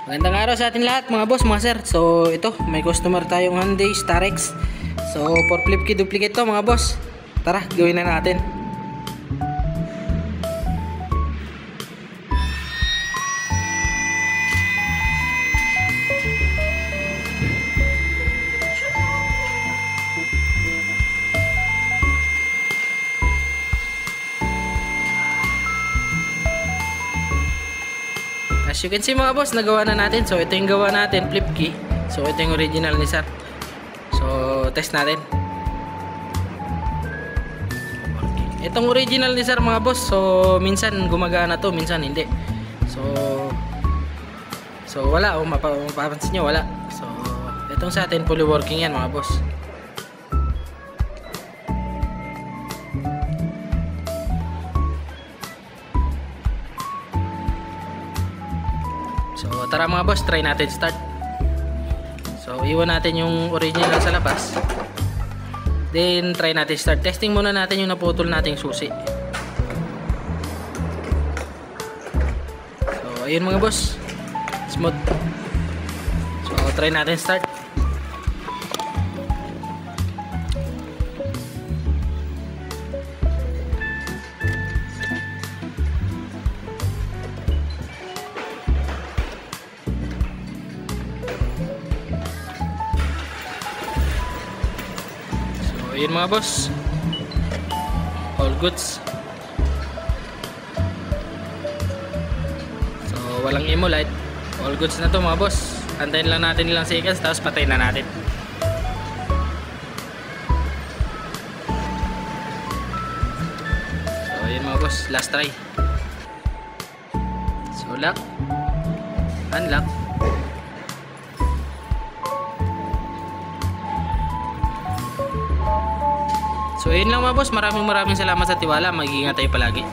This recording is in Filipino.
Magandang araw sa atin lahat mga boss, mga sir. So ito, may customer tayong Hyundai Starex. So for flip key duplicate to mga boss. Tara, gawin na natin. As you can see mga boss, nagawa na natin. So ito yung gawa natin, flip key. So ito yung original ni sir. So test natin. Itong original ni sir mga boss, so minsan gumagana to, minsan hindi. So wala, mapapansin nyo wala. So itong sa atin fully working yan mga boss. So tara mga boss, try natin start. So iwan natin yung original sa labas. Then try natin start. Testing muna natin yung naputol nating susi. So ayun mga boss, smooth. So try natin start. Ayun mga boss, all goods. So walang emulite, all goods na to mga boss. Antayin lang natin ilang seconds, tapos patayin na natin. So ayun mga boss, last try. So lock, unlock. So ayun lang mga boss, maraming salamat sa tiwala. Mag-iingat tayo palagi.